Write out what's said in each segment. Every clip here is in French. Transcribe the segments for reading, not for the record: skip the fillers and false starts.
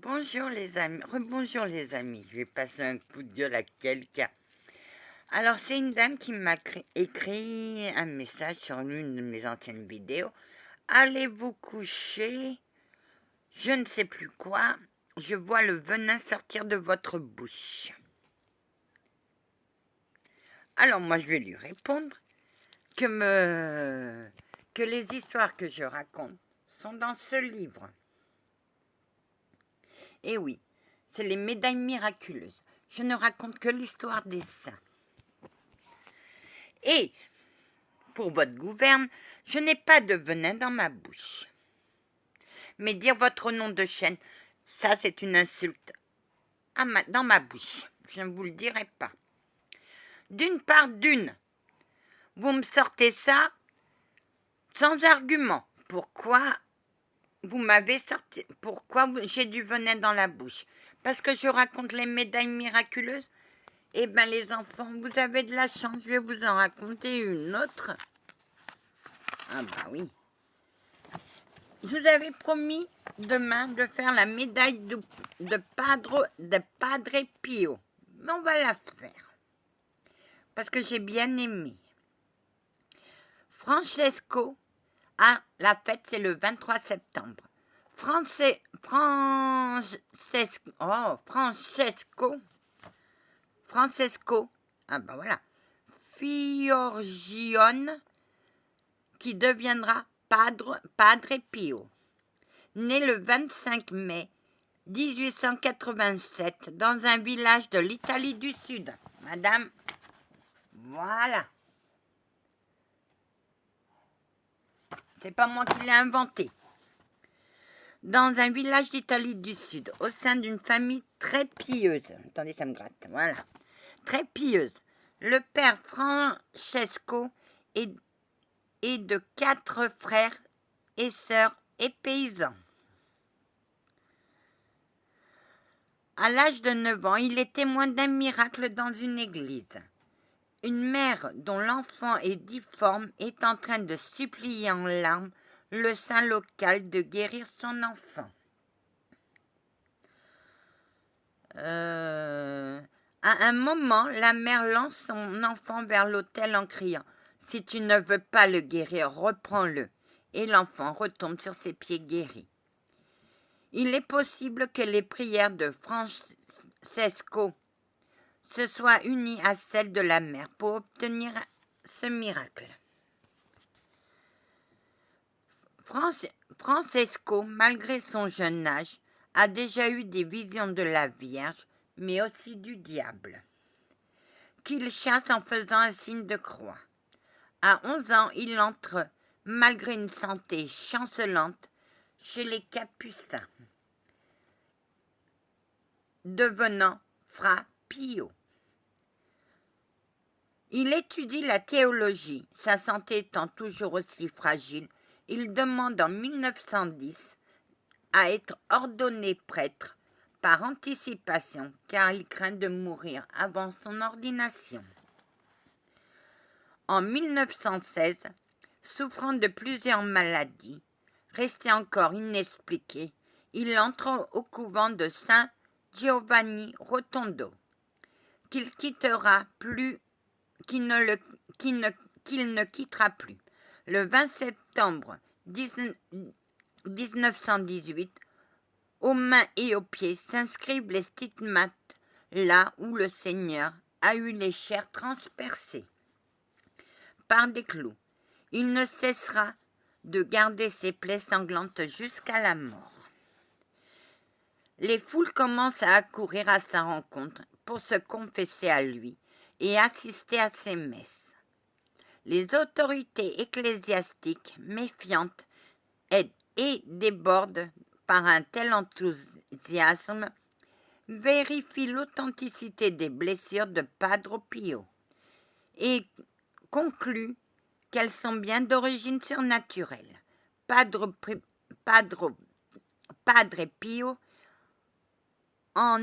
Bonjour les amis, rebonjour les amis, je vais passer un coup de gueule à quelqu'un. Alors c'est une dame qui m'a écrit un message sur l'une de mes anciennes vidéos. Allez vous coucher, je ne sais plus quoi, je vois le venin sortir de votre bouche. Alors moi je vais lui répondre que les histoires que je raconte sont dans ce livre. Et oui, c'est les médailles miraculeuses. Je ne raconte que l'histoire des saints. Et, pour votre gouverne, je n'ai pas de venin dans ma bouche. Mais dire votre nom de chaîne, ça c'est une insulte dans ma bouche. Je ne vous le dirai pas. D'une part, vous me sortez ça sans argument. Pourquoi vous m'avez sorti, j'ai du venin dans la bouche? Parce que je raconte les médailles miraculeuses? Eh bien les enfants, vous avez de la chance, je vais vous en raconter une autre. Ah bah oui. Je vous avais promis demain de faire la médaille de Padre Pio. Mais on va la faire. Parce que j'ai bien aimé. Francesco, la fête c'est le 23 septembre. Francesco, ah ben voilà, Fiorgione, qui deviendra Padre Pio, né le 25 mai 1887 dans un village de l'Italie du Sud. Madame, voilà. C'est pas moi qui l'ai inventé. Dans un village d'Italie du Sud, au sein d'une famille très pieuse. Attendez, ça me gratte. Voilà. Très pieuse. Le père Francesco est de 4 frères et sœurs et paysans. À l'âge de 9 ans, il est témoin d'un miracle dans une église. Une mère dont l'enfant est difforme est en train de supplier en larmes le saint local de guérir son enfant. À un moment, la mère lance son enfant vers l'autel en criant « Si tu ne veux pas le guérir, reprends-le » et l'enfant retombe sur ses pieds guéris. Il est possible que les prières de Francesco se soient unies à celles de la mère pour obtenir ce miracle. Francesco, malgré son jeune âge, a déjà eu des visions de la Vierge, mais aussi du diable, qu'il chasse en faisant un signe de croix. À 11 ans, il entre, malgré une santé chancelante, chez les Capucins, devenant Fra Pio. Il étudie la théologie, sa santé étant toujours aussi fragile. Il demande en 1910 à être ordonné prêtre par anticipation, car il craint de mourir avant son ordination. En 1916, souffrant de plusieurs maladies, restées encore inexpliquées, il entre au couvent de Saint Giovanni Rotondo, qu'il ne quittera plus. Le 20 septembre 1918, aux mains et aux pieds s'inscrivent les stigmates, là où le Seigneur a eu les chairs transpercées par des clous. Il ne cessera de garder ses plaies sanglantes jusqu'à la mort. Les foules commencent à accourir à sa rencontre pour se confesser à lui et assister à ses messes. Les autorités ecclésiastiques, méfiantes et débordent par un tel enthousiasme, vérifient l'authenticité des blessures de Padre Pio et concluent qu'elles sont bien d'origine surnaturelle. Padre Pio en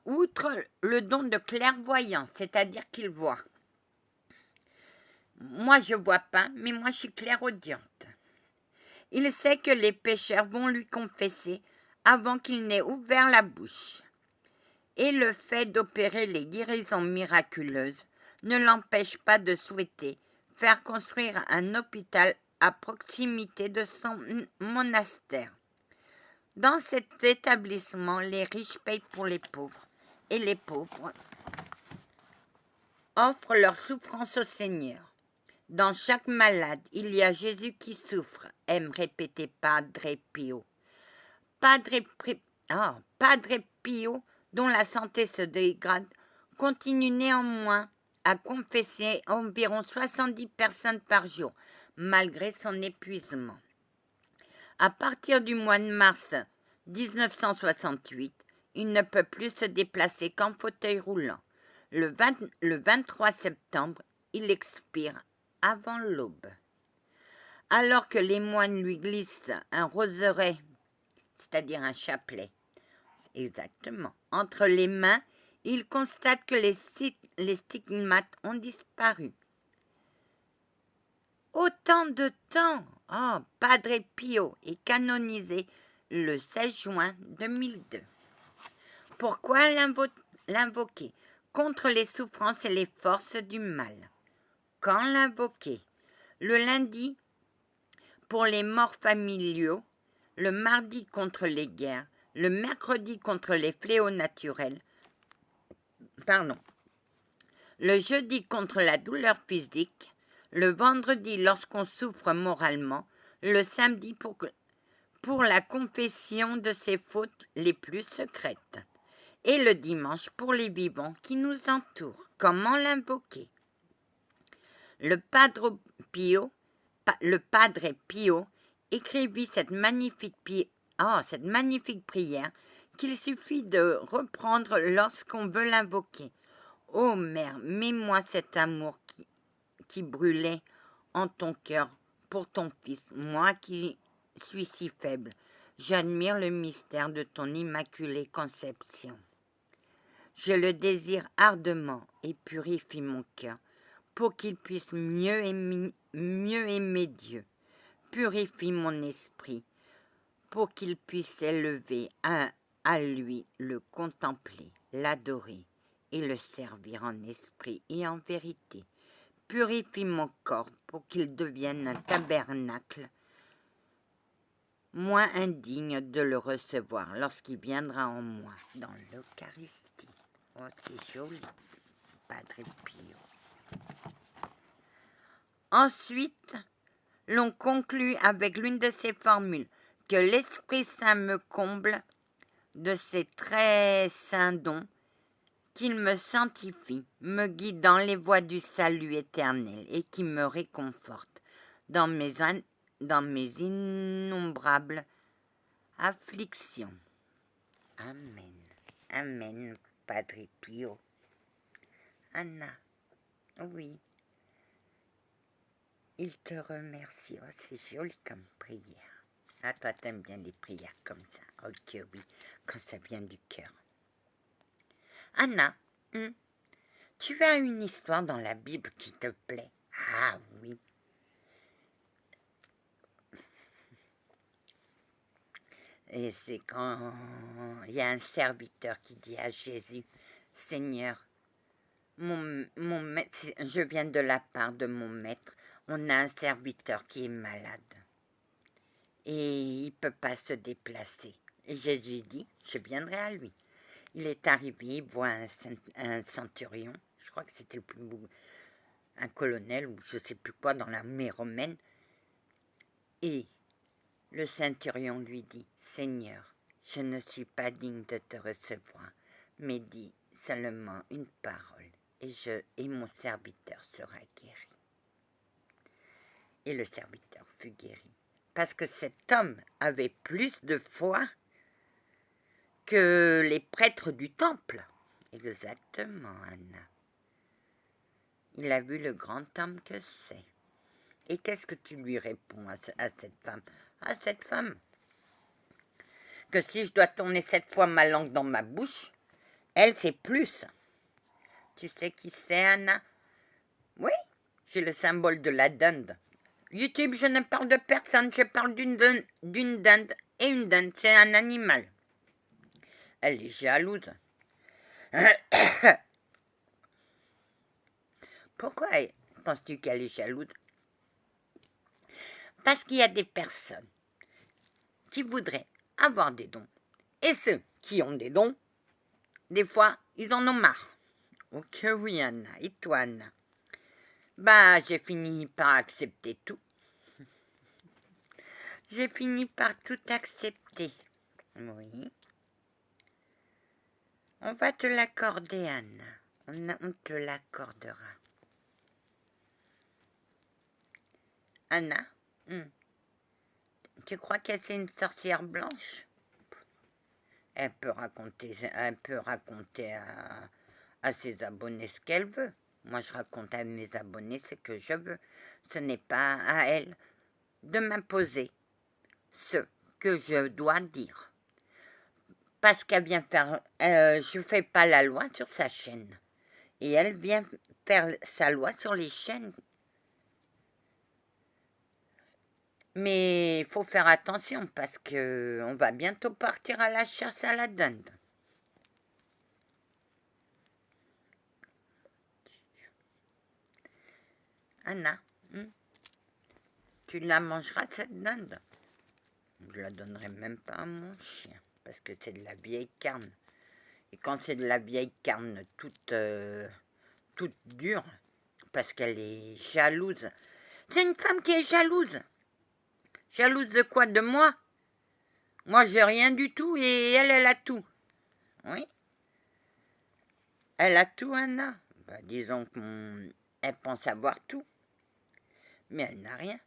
outre le don de clairvoyance, c'est-à-dire qu'il voit. Moi, je vois pas, mais moi, je suis clairaudiente. Il sait que les pécheurs vont lui confesser avant qu'il n'ait ouvert la bouche. Et le fait d'opérer les guérisons miraculeuses ne l'empêche pas de souhaiter faire construire un hôpital à proximité de son monastère. Dans cet établissement, les riches payent pour les pauvres et les pauvres offrent leur souffrance au Seigneur. Dans chaque malade, il y a Jésus qui souffre, aime répéter Padre Pio. Padre Pio, dont la santé se dégrade, continue néanmoins à confesser environ 70 personnes par jour, malgré son épuisement. À partir du mois de mars 1968, il ne peut plus se déplacer qu'en fauteuil roulant. Le 23 septembre, il expire avant l'aube. Alors que les moines lui glissent un roseret, c'est-à-dire un chapelet, exactement, entre les mains, il constate que les stigmates ont disparu. Autant de temps! Oh, Padre Pio est canonisé le 16 juin 2002. Pourquoi l'invoquer? Contre les souffrances et les forces du mal. Quand l'invoquer? Le lundi pour les morts familiaux, le mardi contre les guerres, le mercredi contre les fléaux naturels, le jeudi contre la douleur physique, le vendredi lorsqu'on souffre moralement, le samedi pour la confession de ses fautes les plus secrètes, et le dimanche pour les vivants qui nous entourent. Comment l'invoquer? Le Padre Pio écrivit cette magnifique prière qu'il suffit de reprendre lorsqu'on veut l'invoquer. Ô Mère, mets-moi cet amour qui brûlait en ton cœur pour ton Fils, moi qui suis si faible. J'admire le mystère de ton immaculée conception. Je le désire ardemment et purifie mon cœur pour qu'il puisse mieux aimer Dieu. Purifie mon esprit pour qu'il puisse s'élever à lui, le contempler, l'adorer et le servir en esprit et en vérité. Purifie mon corps pour qu'il devienne un tabernacle, moins indigne de le recevoir lorsqu'il viendra en moi dans l'Eucharistie. Oh, c'est joli, Padre Pio. Ensuite, l'on conclut avec l'une de ces formules, que l'Esprit Saint me comble de ses très saints dons, qu'il me sanctifie, me guide dans les voies du salut éternel et qui me réconforte dans mes innombrables afflictions. Amen. Amen, Padre Pio. Anna, oui, il te remercie. Oh, c'est joli comme prière. Ah, toi, t'aimes bien les prières comme ça. Ok, oui, quand ça vient du cœur. Anna, tu as une histoire dans la Bible qui te plaît? Ah oui. Et c'est quand il y a un serviteur qui dit à Jésus, Seigneur, mon maître, je viens de la part de mon maître, on a un serviteur qui est malade et il ne peut pas se déplacer. Et Jésus dit, je viendrai à lui. Il est arrivé, il voit un centurion, je crois que c'était un colonel ou je ne sais plus quoi dans l'armée romaine, et le centurion lui dit, Seigneur, je ne suis pas digne de te recevoir, mais dis seulement une parole, et mon serviteur sera guéri. Et le serviteur fut guéri, parce que cet homme avait plus de foi que les prêtres du temple. Exactement, Anna. Il a vu le grand homme que c'est. Et qu'est-ce que tu lui réponds à cette femme? À cette femme, que si je dois tourner 7 fois ma langue dans ma bouche, elle, c'est plus. Tu sais qui c'est, Anna? Oui, j'ai le symbole de la dinde. YouTube, je ne parle de personne, je parle d'une dinde. Et une dinde, c'est un animal. Elle est jalouse. Pourquoi penses-tu qu'elle est jalouse? Parce qu'il y a des personnes qui voudraient avoir des dons. Et ceux qui ont des dons, des fois, ils en ont marre. Ok, oui, Anna. Et toi, Anna? Bah, j'ai fini par accepter tout. J'ai fini par tout accepter. Oui. On va te l'accorder, Anna. On te l'accordera. Anna, tu crois qu'elle c'est une sorcière blanche? Elle peut raconter à ses abonnés ce qu'elle veut. Moi, je raconte à mes abonnés ce que je veux. Ce n'est pas à elle de m'imposer ce que je dois dire. Parce qu'elle vient faire... je ne fais pas la loi sur sa chaîne. Et elle vient faire sa loi sur les chaînes. Mais il faut faire attention parce qu'on va bientôt partir à la chasse à la dinde. Anna, tu la mangeras cette dinde? Je la donnerai même pas à mon chien parce que c'est de la vieille carne. Et quand c'est de la vieille carne toute dure, parce qu'elle est jalouse. C'est une femme qui est jalouse. Jalouse de quoi? De moi? Moi, j'ai rien du tout et elle a tout. Oui. Elle a tout, Anna. Bah, disons qu'elle pense avoir tout. Mais elle n'a rien.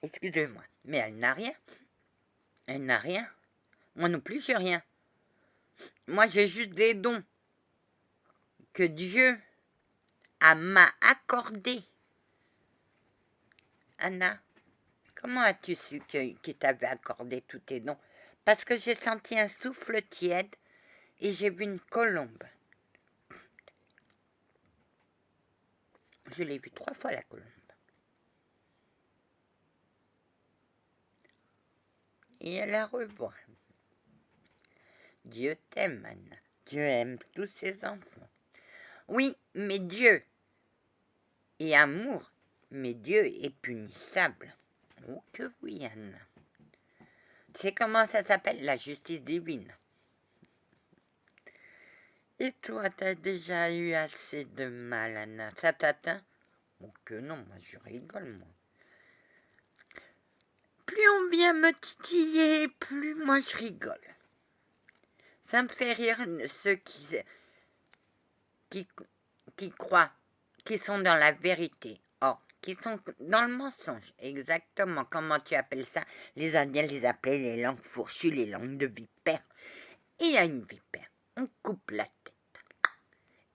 Excusez-moi. Mais elle n'a rien. Elle n'a rien. Moi non plus, j'ai rien. Moi, j'ai juste des dons que Dieu m'a accordés. Anna, comment as-tu su qu'il t'avait accordé tous tes dons? Parce que j'ai senti un souffle tiède et j'ai vu une colombe. Je l'ai vue 3 fois, la colombe. Et elle la revoit. Dieu t'aime, Anna. Dieu aime tous ses enfants. Oui, mais Dieu est amour, mais Dieu est punissable. Oh que oui, Anna. Tu sais comment ça s'appelle? La justice divine. Et toi, t'as déjà eu assez de mal, Anna? Ça t'atteint? Oh que non, moi je rigole, moi. Plus on vient me titiller, plus moi je rigole. Ça me fait rire ceux qui croient, qui sont dans la vérité. Or, qui sont dans le mensonge. Exactement. Comment tu appelles ça? Les Indiens les appelaient les langues fourchues, les langues de vipère. Et à une vipère, on coupe la tête.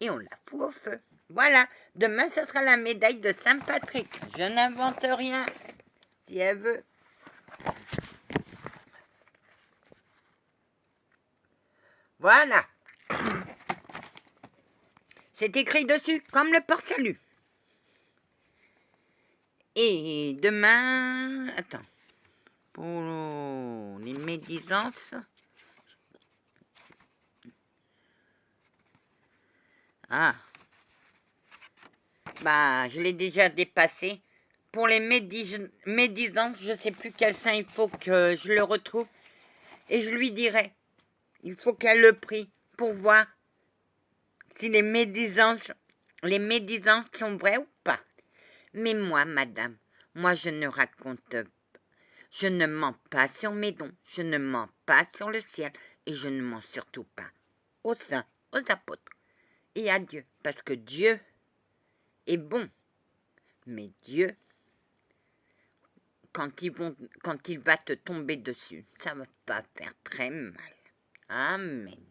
Et on la fout au feu. Voilà. Demain, ce sera la médaille de Saint-Patrick. Je n'invente rien. Si elle veut. Voilà. C'est écrit dessus, comme le port-salut. Et demain, attends, pour les médisances, bah je l'ai déjà dépassé. Pour les médisances, je ne sais plus quel saint il faut que je le retrouve. Et je lui dirai, il faut qu'elle le prie pour voir si les médisances sont vraies ou pas. Mais moi, madame, moi je ne raconte, je ne mens pas sur mes dons, je ne mens pas sur le ciel et je ne mens surtout pas aux saints, aux apôtres et à Dieu. Parce que Dieu est bon, mais Dieu, quand il va te tomber dessus, ça va pas faire très mal. Amen.